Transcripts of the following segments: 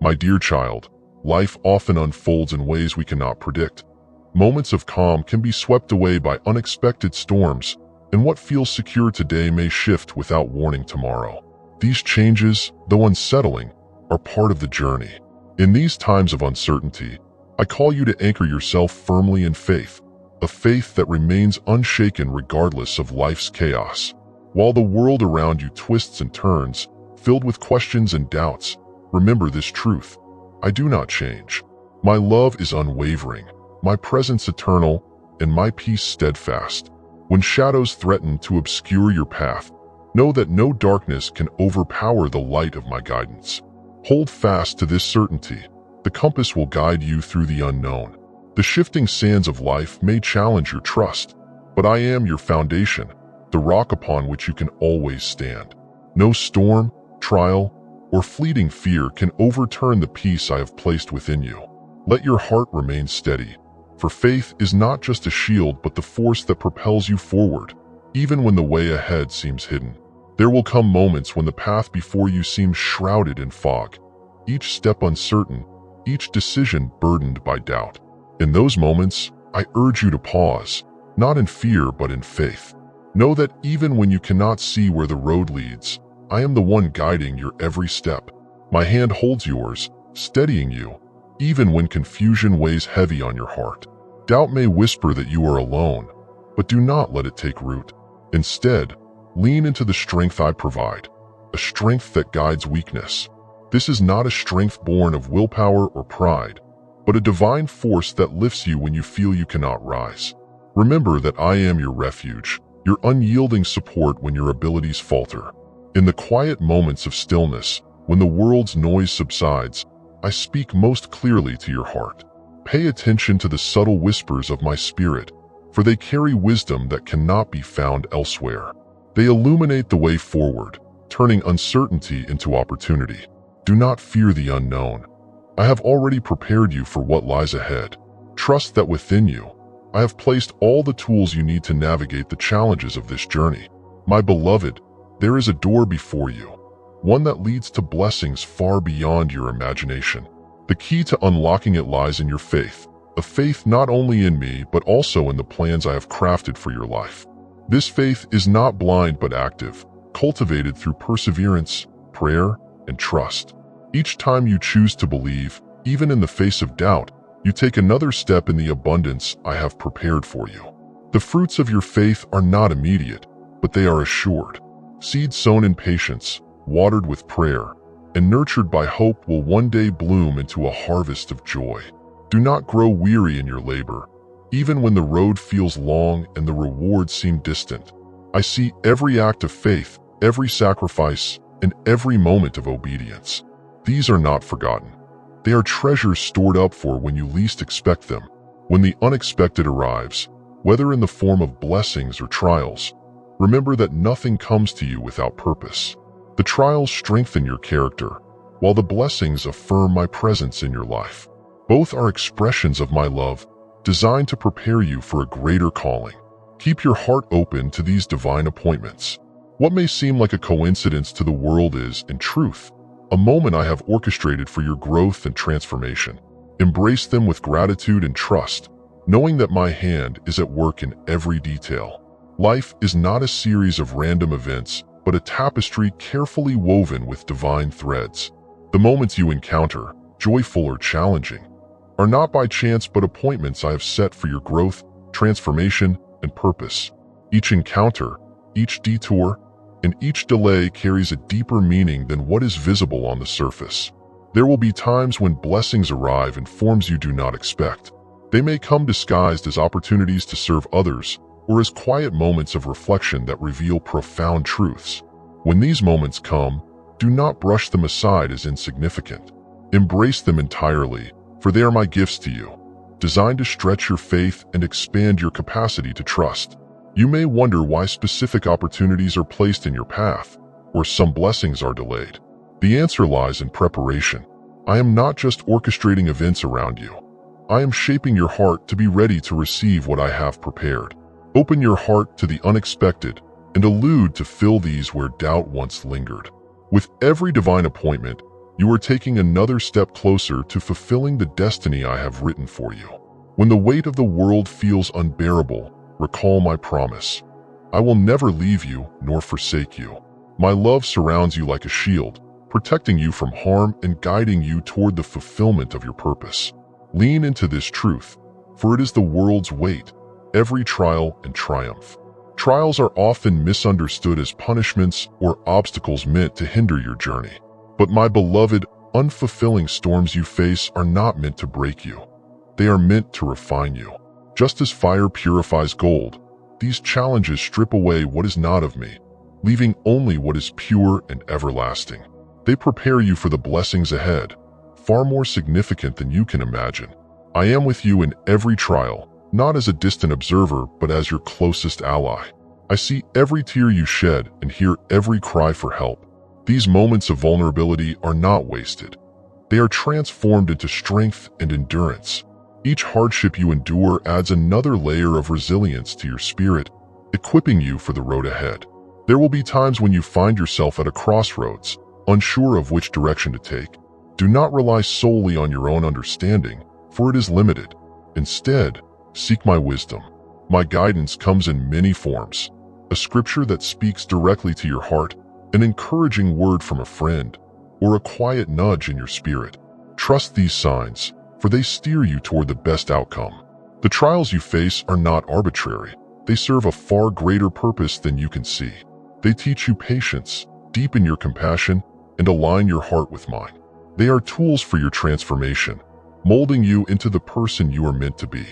My dear child, life often unfolds in ways we cannot predict. Moments of calm can be swept away by unexpected storms, and what feels secure today may shift without warning tomorrow. These changes, though unsettling, are part of the journey. In these times of uncertainty, I call you to anchor yourself firmly in faith, a faith that remains unshaken regardless of life's chaos. While the world around you twists and turns, filled with questions and doubts, remember this truth: I do not change. My love is unwavering, my presence eternal, and my peace steadfast. When shadows threaten to obscure your path, know that no darkness can overpower the light of my guidance. Hold fast to this certainty: the compass will guide you through the unknown. The shifting sands of life may challenge your trust, but I am your foundation, the rock upon which you can always stand. No storm, trial, or fleeting fear can overturn the peace I have placed within you. Let your heart remain steady, for faith is not just a shield but the force that propels you forward, even when the way ahead seems hidden. There will come moments when the path before you seems shrouded in fog, each step uncertain, each decision burdened by doubt. In those moments, I urge you to pause, not in fear but in faith. Know that even when you cannot see where the road leads, I am the one guiding your every step. My hand holds yours, steadying you, even when confusion weighs heavy on your heart. Doubt may whisper that you are alone, but do not let it take root. Instead, lean into the strength I provide, a strength that guides weakness. This is not a strength born of willpower or pride, but a divine force that lifts you when you feel you cannot rise. Remember that I am your refuge, your unyielding support when your abilities falter. In the quiet moments of stillness, when the world's noise subsides, I speak most clearly to your heart. Pay attention to the subtle whispers of my spirit, for they carry wisdom that cannot be found elsewhere. They illuminate the way forward, turning uncertainty into opportunity. Do not fear the unknown. I have already prepared you for what lies ahead. Trust that within you, I have placed all the tools you need to navigate the challenges of this journey. My beloved, there is a door before you, one that leads to blessings far beyond your imagination. The key to unlocking it lies in your faith, a faith not only in me but also in the plans I have crafted for your life. This faith is not blind but active, cultivated through perseverance, prayer, and trust. Each time you choose to believe, even in the face of doubt, you take another step in the abundance I have prepared for you. The fruits of your faith are not immediate, but they are assured. Seeds sown in patience, watered with prayer, and nurtured by hope will one day bloom into a harvest of joy. Do not grow weary in your labor, even when the road feels long and the rewards seem distant. I see every act of faith, every sacrifice, and every moment of obedience. These are not forgotten. They are treasures stored up for when you least expect them. When the unexpected arrives, whether in the form of blessings or trials, remember that nothing comes to you without purpose. The trials strengthen your character, while the blessings affirm my presence in your life. Both are expressions of my love, designed to prepare you for a greater calling. Keep your heart open to these divine appointments. What may seem like a coincidence to the world is, in truth, a moment I have orchestrated for your growth and transformation. Embrace them with gratitude and trust, knowing that my hand is at work in every detail. Life is not a series of random events, but a tapestry carefully woven with divine threads. The moments you encounter, joyful or challenging, are not by chance but appointments I have set for your growth, transformation, and purpose. Each encounter, each detour, and each delay carries a deeper meaning than what is visible on the surface. There will be times when blessings arrive in forms you do not expect. They may come disguised as opportunities to serve others, or as quiet moments of reflection that reveal profound truths. When these moments come, do not brush them aside as insignificant. Embrace them entirely, for they are my gifts to you, designed to stretch your faith and expand your capacity to trust. You may wonder why specific opportunities are placed in your path, or some blessings are delayed. The answer lies in preparation. I am not just orchestrating events around you. I am shaping your heart to be ready to receive what I have prepared. Open your heart to the unexpected and allude to fill these where doubt once lingered. With every divine appointment, You are taking another step closer to fulfilling the destiny I have written for you. When the weight of the world feels unbearable, recall my promise. I will never leave you nor forsake you. My love surrounds you like a shield, protecting you from harm and guiding you toward the fulfillment of your purpose. Lean into this truth, for it is the world's weight, every trial and triumph. Trials are often misunderstood as punishments or obstacles meant to hinder your journey. But my beloved, unfulfilling storms you face are not meant to break you. They are meant to refine you. Just as fire purifies gold, these challenges strip away what is not of me, leaving only what is pure and everlasting. They prepare you for the blessings ahead, far more significant than you can imagine. I am with you in every trial, not as a distant observer, but as your closest ally. I see every tear you shed and hear every cry for help. These moments of vulnerability are not wasted. They are transformed into strength and endurance. Each hardship you endure adds another layer of resilience to your spirit, equipping you for the road ahead. There will be times when you find yourself at a crossroads, unsure of which direction to take. Do not rely solely on your own understanding, for it is limited. Instead, seek my wisdom. My guidance comes in many forms: a scripture that speaks directly to your heart, an encouraging word from a friend, or a quiet nudge in your spirit. Trust these signs, for they steer you toward the best outcome. The trials you face are not arbitrary. They serve a far greater purpose than you can see. They teach you patience, deepen your compassion, and align your heart with mine. They are tools for your transformation, molding you into the person you are meant to be.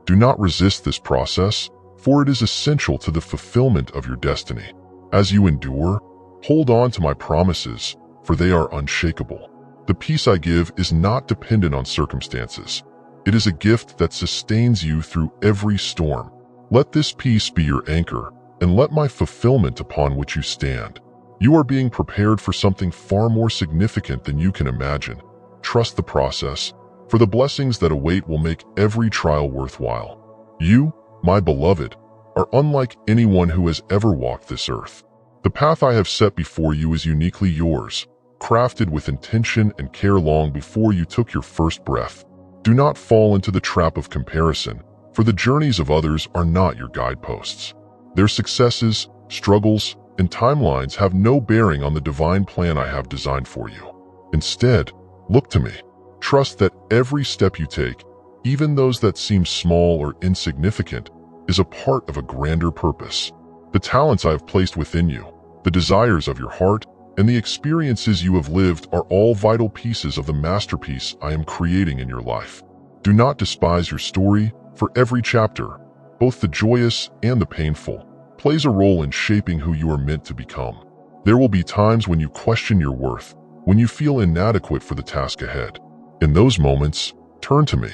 Do not resist this process, for it is essential to the fulfillment of your destiny. As you endure, hold on to my promises, for they are unshakable. The peace I give is not dependent on circumstances. It is a gift that sustains you through every storm. Let this peace be your anchor, and let my fulfillment upon which you stand. You are being prepared for something far more significant than you can imagine. Trust the process, for the blessings that await will make every trial worthwhile. You, my beloved, are unlike anyone who has ever walked this earth. The path I have set before you is uniquely yours, crafted with intention and care long before you took your first breath. Do not fall into the trap of comparison, for the journeys of others are not your guideposts. Their successes, struggles, and timelines have no bearing on the divine plan I have designed for you. Instead, look to me. Trust that every step you take, even those that seem small or insignificant, is a part of a grander purpose. The talents I have placed within you, the desires of your heart, and the experiences you have lived are all vital pieces of the masterpiece I am creating in your life. Do not despise your story, for every chapter, both the joyous and the painful, plays a role in shaping who you are meant to become. There will be times when you question your worth, when you feel inadequate for the task ahead. In those moments, turn to me.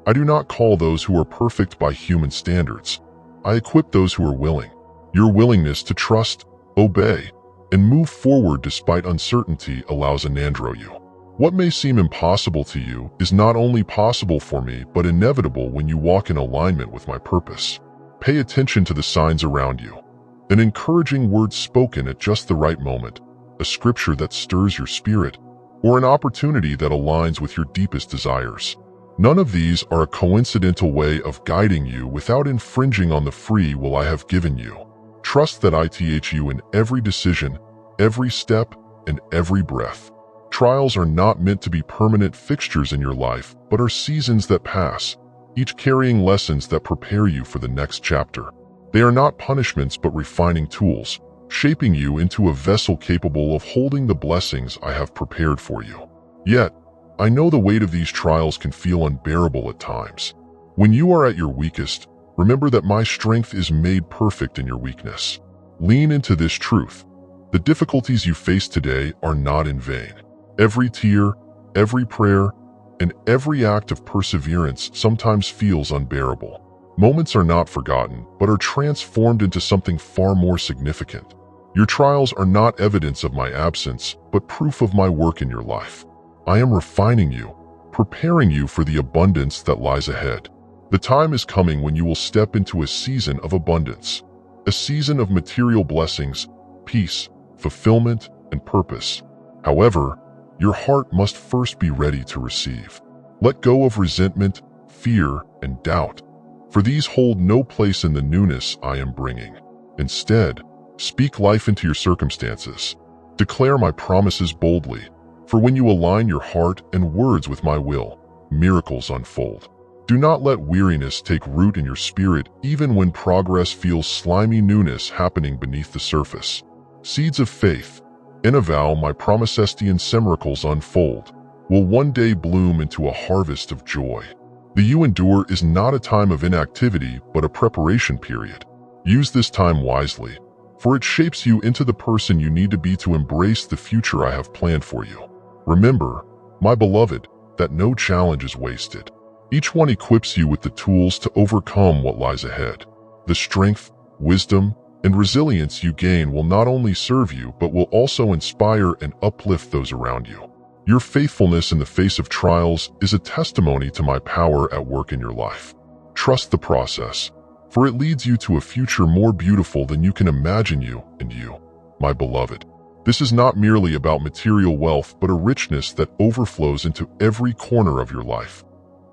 I do not call those who are perfect by human standards. I equip those who are willing. Your willingness to trust, obey, and move forward despite uncertainty allows Anandro you. What may seem impossible to you is not only possible for me, but inevitable when you walk in alignment with my purpose. Pay attention to the signs around you. An encouraging word spoken at just the right moment, a scripture that stirs your spirit, or an opportunity that aligns with your deepest desires. None of these are a coincidental way of guiding you without infringing on the free will I have given you. Trust that I teach you in every decision, every step, and every breath. Trials are not meant to be permanent fixtures in your life, but are seasons that pass, each carrying lessons that prepare you for the next chapter. They are not punishments but refining tools, shaping you into a vessel capable of holding the blessings I have prepared for you. Yet, I know the weight of these trials can feel unbearable at times. When you are at your weakest, remember that my strength is made perfect in your weakness. Lean into this truth. The difficulties you face today are not in vain. Every tear, every prayer, and every act of perseverance sometimes feels unbearable. Moments are not forgotten, but are transformed into something far more significant. Your trials are not evidence of my absence, but proof of my work in your life. I am refining you, preparing you for the abundance that lies ahead. The time is coming when you will step into a season of abundance, a season of material blessings, peace, fulfillment, and purpose. However, your heart must first be ready to receive. Let go of resentment, fear, and doubt, for these hold no place in the newness I am bringing. Instead, speak life into your circumstances. Declare my promises boldly, for when you align your heart and words with my will, miracles unfold. Do not let weariness take root in your spirit even when progress feels slimy newness happening beneath the surface. Seeds of faith, in a vow my promisestian miracles unfold, will one day bloom into a harvest of joy. The you endure is not a time of inactivity but a preparation period. Use this time wisely, for it shapes you into the person you need to be to embrace the future I have planned for you. Remember, my beloved, that no challenge is wasted. Each one equips you with the tools to overcome what lies ahead. The strength, wisdom, and resilience you gain will not only serve you but will also inspire and uplift those around you. Your faithfulness in the face of trials is a testimony to my power at work in your life. Trust the process, for it leads you to a future more beautiful than you can imagine you, my beloved. This is not merely about material wealth but a richness that overflows into every corner of your life.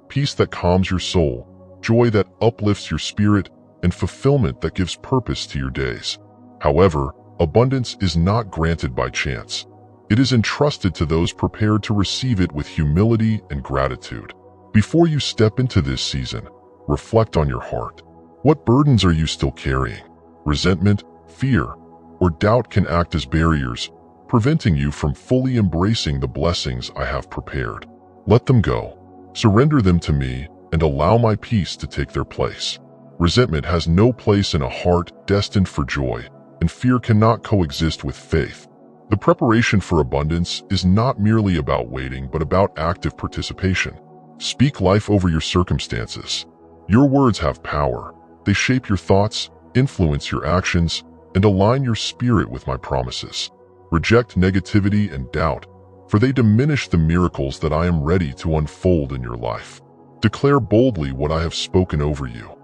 Peace that calms your soul, joy that uplifts your spirit, and fulfillment that gives purpose to your days. However, abundance is not granted by chance. It is entrusted to those prepared to receive it with humility and gratitude. Before you step into this season, reflect on your heart. What burdens are you still carrying? Resentment, fear, or doubt can act as barriers, preventing you from fully embracing the blessings I have prepared. Let them go. Surrender them to me and allow my peace to take their place. Resentment has no place in a heart destined for joy, and fear cannot coexist with faith. The preparation for abundance is not merely about waiting but about active participation. Speak life over your circumstances. Your words have power. They shape your thoughts, influence your actions, and align your spirit with my promises. Reject negativity and doubt, for they diminish the miracles that I am ready to unfold in your life. Declare boldly what I have spoken over you,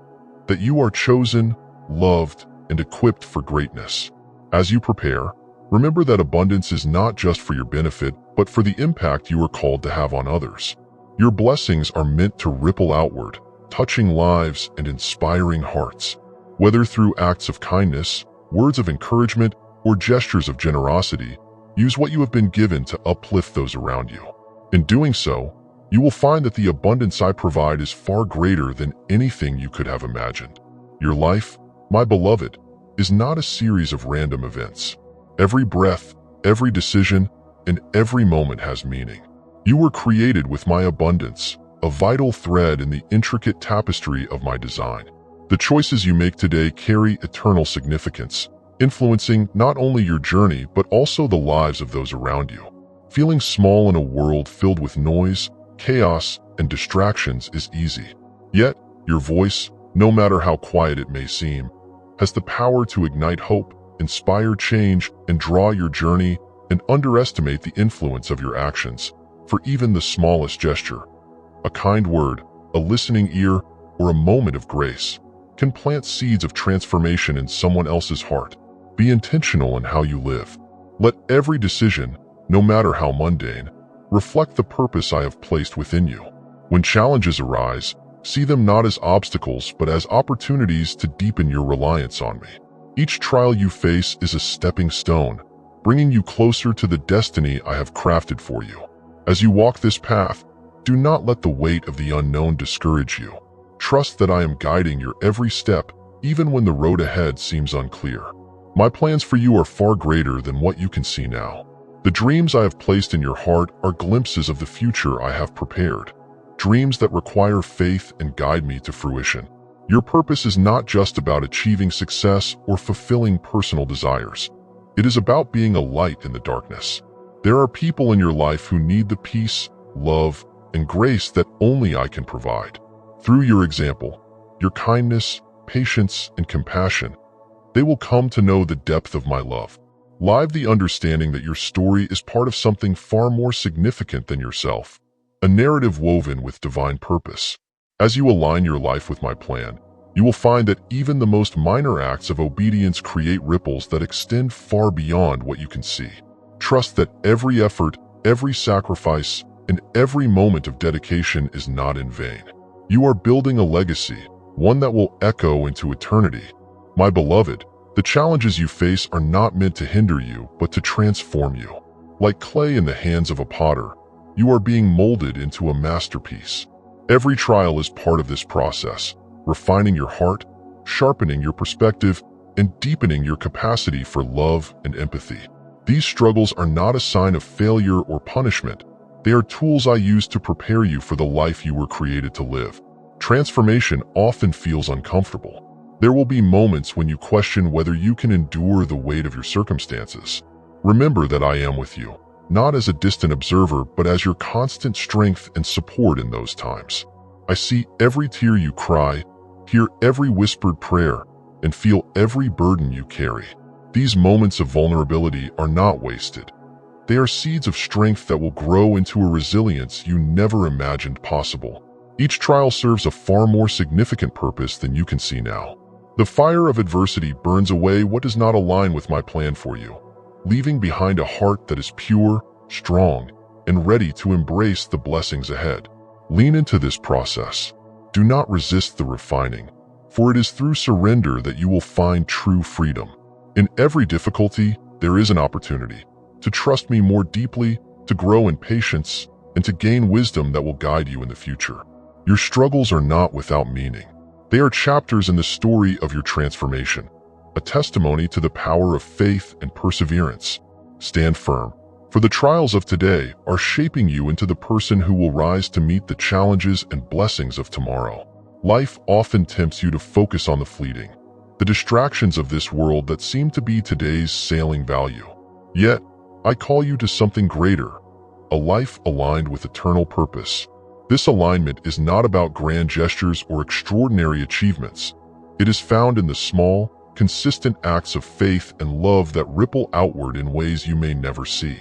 that you are chosen, loved, and equipped for greatness. As you prepare, remember that abundance is not just for your benefit, but for the impact you are called to have on others. Your blessings are meant to ripple outward, touching lives and inspiring hearts. Whether through acts of kindness, words of encouragement, or gestures of generosity, use what you have been given to uplift those around you. In doing so, you will find that the abundance I provide is far greater than anything you could have imagined. Your life, my beloved, is not a series of random events. Every breath, every decision, and every moment has meaning. You were created with my abundance, a vital thread in the intricate tapestry of my design. The choices you make today carry eternal significance, influencing not only your journey but also the lives of those around you. Feeling small in a world filled with noise, chaos, and distractions is easy. Yet, your voice, no matter how quiet it may seem, has the power to ignite hope, inspire change, and draw your journey. And underestimate the influence of your actions, for even the smallest gesture, a kind word, a listening ear, or a moment of grace, can plant seeds of transformation in someone else's heart. Be intentional in how you live. Let every decision, no matter how mundane, reflect the purpose I have placed within you. When challenges arise, see them not as obstacles but as opportunities to deepen your reliance on me. Each trial you face is a stepping stone, bringing you closer to the destiny I have crafted for you. As you walk this path, do not let the weight of the unknown discourage you. Trust that I am guiding your every step, even when the road ahead seems unclear. My plans for you are far greater than what you can see now. The dreams I have placed in your heart are glimpses of the future I have prepared, dreams that require faith and guide me to fruition. Your purpose is not just about achieving success or fulfilling personal desires. It is about being a light in the darkness. There are people in your life who need the peace, love, and grace that only I can provide. Through your example, your kindness, patience, and compassion, they will come to know the depth of my love. Live the understanding that your story is part of something far more significant than yourself, a narrative woven with divine purpose. As you align your life with my plan, you will find that even the most minor acts of obedience create ripples that extend far beyond what you can see. Trust that every effort, every sacrifice and every moment of dedication is not in vain. You are building a legacy, one that will echo into eternity. My beloved, the challenges you face are not meant to hinder you, but to transform you. Like clay in the hands of a potter, you are being molded into a masterpiece. Every trial is part of this process, refining your heart, sharpening your perspective, and deepening your capacity for love and empathy. These struggles are not a sign of failure or punishment. They are tools I use to prepare you for the life you were created to live. Transformation often feels uncomfortable. There will be moments when you question whether you can endure the weight of your circumstances. Remember that I am with you, not as a distant observer, but as your constant strength and support in those times. I see every tear you cry, hear every whispered prayer, and feel every burden you carry. These moments of vulnerability are not wasted. They are seeds of strength that will grow into a resilience you never imagined possible. Each trial serves a far more significant purpose than you can see now. The fire of adversity burns away what does not align with my plan for you, leaving behind a heart that is pure, strong, and ready to embrace the blessings ahead. Lean into this process. Do not resist the refining, for it is through surrender that you will find true freedom. In every difficulty, there is an opportunity to trust me more deeply, to grow in patience, and to gain wisdom that will guide you in the future. Your struggles are not without meaning. They are chapters in the story of your transformation, a testimony to the power of faith and perseverance. Stand firm, for the trials of today are shaping you into the person who will rise to meet the challenges and blessings of tomorrow. Life often tempts you to focus on the fleeting, the distractions of this world that seem to be today's sailing value. Yet, I call you to something greater, a life aligned with eternal purpose. This alignment is not about grand gestures or extraordinary achievements. It is found in the small, consistent acts of faith and love that ripple outward in ways you may never see.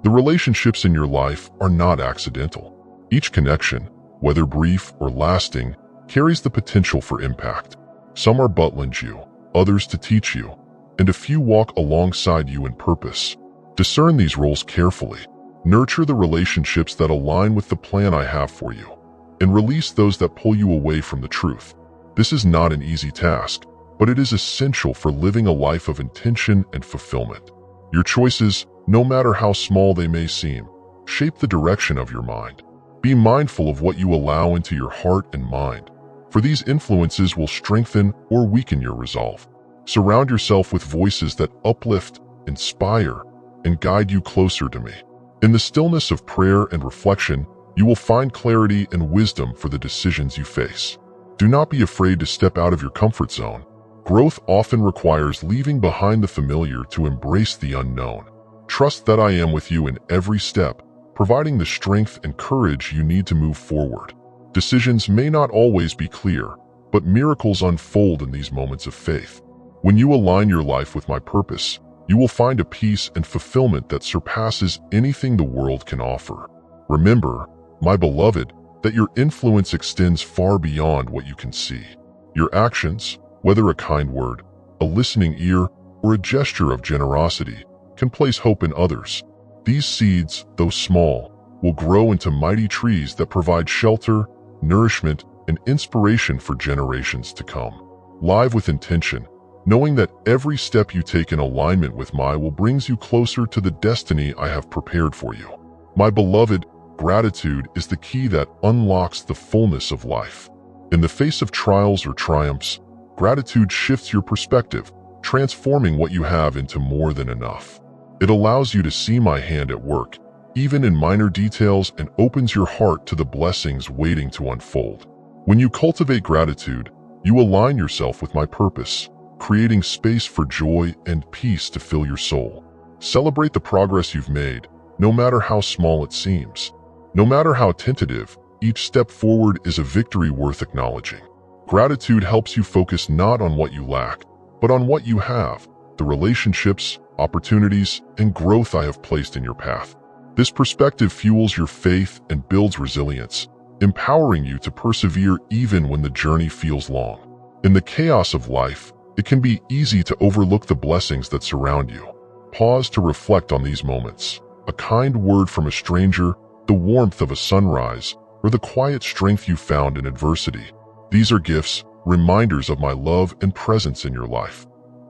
The relationships in your life are not accidental. Each connection, whether brief or lasting, carries the potential for impact. Some are but lend you, others to teach you, and a few walk alongside you in purpose. Discern these roles carefully. Nurture the relationships that align with the plan I have for you, and release those that pull you away from the truth. This is not an easy task, but it is essential for living a life of intention and fulfillment. Your choices, no matter how small they may seem, shape the direction of your mind. Be mindful of what you allow into your heart and mind, for these influences will strengthen or weaken your resolve. Surround yourself with voices that uplift, inspire, and guide you closer to me. In the stillness of prayer and reflection, you will find clarity and wisdom for the decisions you face. Do not be afraid to step out of your comfort zone. Growth often requires leaving behind the familiar to embrace the unknown. Trust that I am with you in every step, providing the strength and courage you need to move forward. Decisions may not always be clear, but miracles unfold in these moments of faith. When you align your life with my purpose, you will find a peace and fulfillment that surpasses anything the world can offer. Remember, my beloved, that your influence extends far beyond what you can see. Your actions, whether a kind word, a listening ear, or a gesture of generosity, can place hope in others. These seeds, though small, will grow into mighty trees that provide shelter, nourishment, and inspiration for generations to come. Live with intention, knowing that every step you take in alignment with my will brings you closer to the destiny I have prepared for you. My beloved, gratitude is the key that unlocks the fullness of life. In the face of trials or triumphs, gratitude shifts your perspective, transforming what you have into more than enough. It allows you to see my hand at work, even in minor details, and opens your heart to the blessings waiting to unfold. When you cultivate gratitude, you align yourself with my purpose, creating space for joy and peace to fill your soul. Celebrate the progress you've made, no matter how small it seems. No matter how tentative, each step forward is a victory worth acknowledging. Gratitude helps you focus not on what you lack, but on what you have, the relationships, opportunities, and growth I have placed in your path. This perspective fuels your faith and builds resilience, empowering you to persevere even when the journey feels long. In the chaos of life, it can be easy to overlook the blessings that surround you. Pause to reflect on these moments. a kind word from a stranger, the warmth of a sunrise, or the quiet strength you found in adversity. These are gifts, reminders of my love and presence in your life.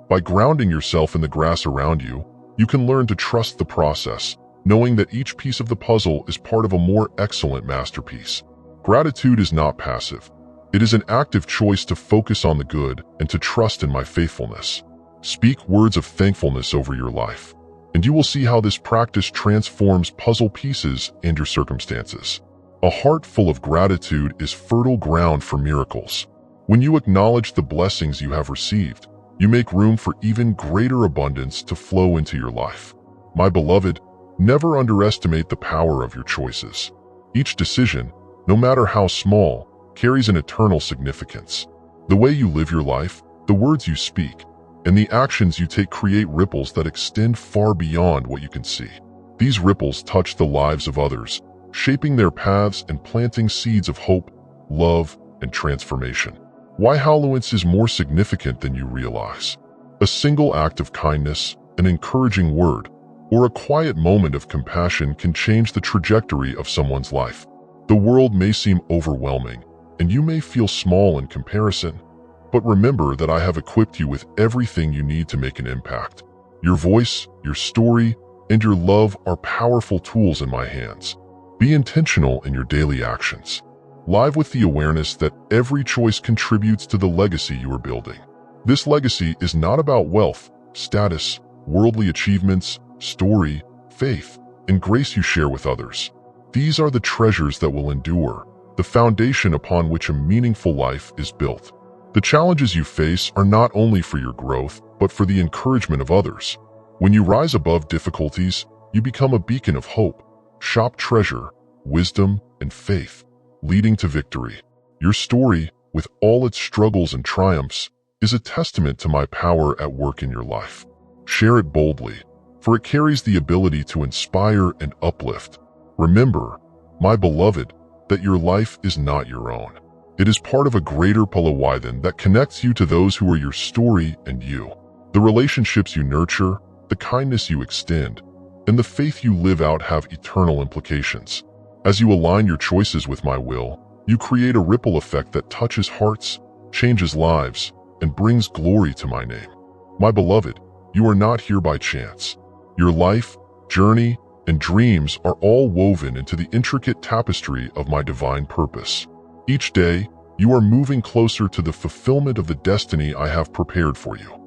By grounding yourself in the grass around you, you can learn to trust the process, knowing that each piece of the puzzle is part of a more excellent masterpiece. Gratitude is not passive. It is an active choice to focus on the good and to trust in my faithfulness. Speak words of thankfulness over your life, and you will see how this practice transforms puzzle pieces and your circumstances. A heart full of gratitude is fertile ground for miracles. When you acknowledge the blessings you have received, you make room for even greater abundance to flow into your life. My beloved, never underestimate the power of your choices. Each decision, no matter how small, carries an eternal significance. The way you live your life, the words you speak, and the actions you take create ripples that extend far beyond what you can see. These ripples touch the lives of others, shaping their paths and planting seeds of hope, love, and transformation. Why Halloween's is more significant than you realize. A single act of kindness, an encouraging word, or a quiet moment of compassion can change the trajectory of someone's life. The world may seem overwhelming, and you may feel small in comparison, but remember that I have equipped you with everything you need to make an impact. Your voice, your story, and your love are powerful tools in my hands. Be intentional in your daily actions. Live with the awareness that every choice contributes to the legacy you are building. This legacy is not about wealth, status, worldly achievements, story, faith, and grace you share with others. These are the treasures that will endure, the foundation upon which a meaningful life is built. The challenges you face are not only for your growth, but for the encouragement of others. When you rise above difficulties, you become a beacon of hope, sharp treasure, wisdom, and faith, leading to victory. Your story, with all its struggles and triumphs, is a testament to my power at work in your life. Share it boldly, for it carries the ability to inspire and uplift. Remember, my beloved, that your life is not your own. It is part of a greater Palawaithan that connects you to those who are your story and you. The relationships you nurture, the kindness you extend, and the faith you live out have eternal implications. As you align your choices with my will, you create a ripple effect that touches hearts, changes lives, and brings glory to my name. My beloved, you are not here by chance. Your life, journey, and dreams are all woven into the intricate tapestry of my divine purpose. Each day, you are moving closer to the fulfillment of the destiny I have prepared for you.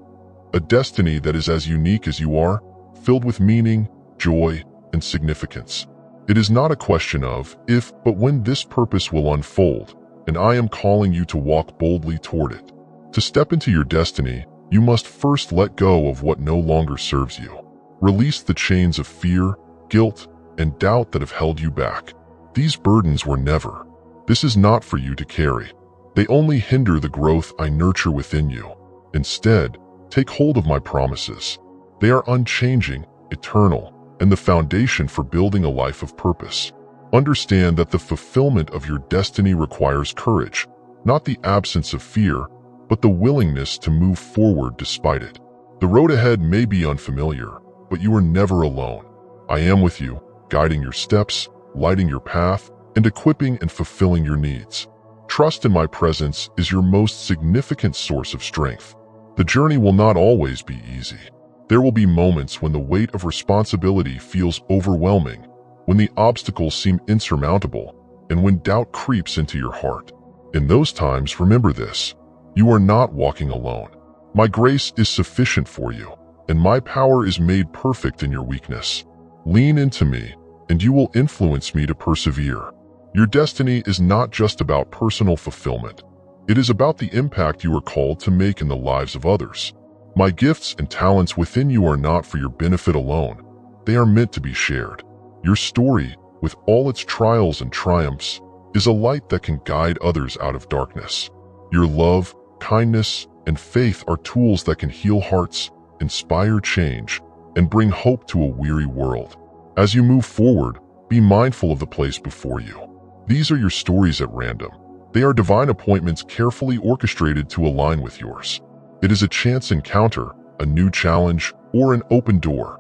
A destiny that is as unique as you are, filled with meaning, joy, and significance. It is not a question of if, but when this purpose will unfold, and I am calling you to walk boldly toward it. To step into your destiny, you must first let go of what no longer serves you. Release the chains of fear, guilt, and doubt that have held you back. These burdens were never. This is not for you to carry. They only hinder the growth I nurture within you. Instead, take hold of my promises. They are unchanging, eternal, and the foundation for building a life of purpose. Understand that the fulfillment of your destiny requires courage, not the absence of fear, but the willingness to move forward despite it. The road ahead may be unfamiliar, but you are never alone. I am with you, guiding your steps, lighting your path, and equipping and fulfilling your needs. Trust in my presence is your most significant source of strength. The journey will not always be easy. There will be moments when the weight of responsibility feels overwhelming, when the obstacles seem insurmountable, and when doubt creeps into your heart. In those times, remember this: you are not walking alone. My grace is sufficient for you, and my power is made perfect in your weakness. Lean into me, and you will influence me to persevere. Your destiny is not just about personal fulfillment. It is about the impact you are called to make in the lives of others. My gifts and talents within you are not for your benefit alone. They are meant to be shared. Your story, with all its trials and triumphs, is a light that can guide others out of darkness. Your love, kindness, and faith are tools that can heal hearts, inspire change, and bring hope to a weary world. As you move forward, be mindful of the place before you. These are your stories at random. They are divine appointments carefully orchestrated to align with yours. It is a chance encounter, a new challenge, or an open door.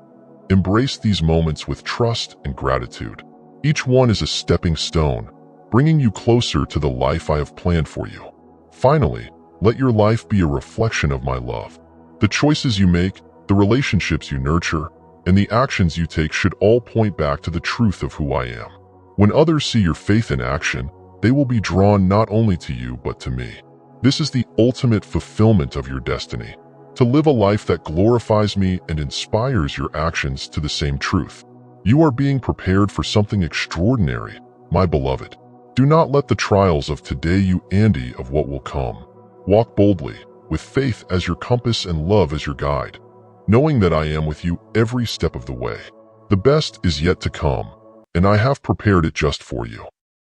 Embrace these moments with trust and gratitude. Each one is a stepping stone, bringing you closer to the life I have planned for you. Finally, let your life be a reflection of my love. The choices you make, the relationships you nurture, and the actions you take should all point back to the truth of who I am. When others see your faith in action, they will be drawn not only to you but to me. This is the ultimate fulfillment of your destiny, to live a life that glorifies me and inspires your actions to the same truth. You are being prepared for something extraordinary, my beloved. Do not let the trials of today you envy of what will come. Walk boldly, with faith as your compass and love as your guide, knowing that I am with you every step of the way. The best is yet to come, and I have prepared it just for you.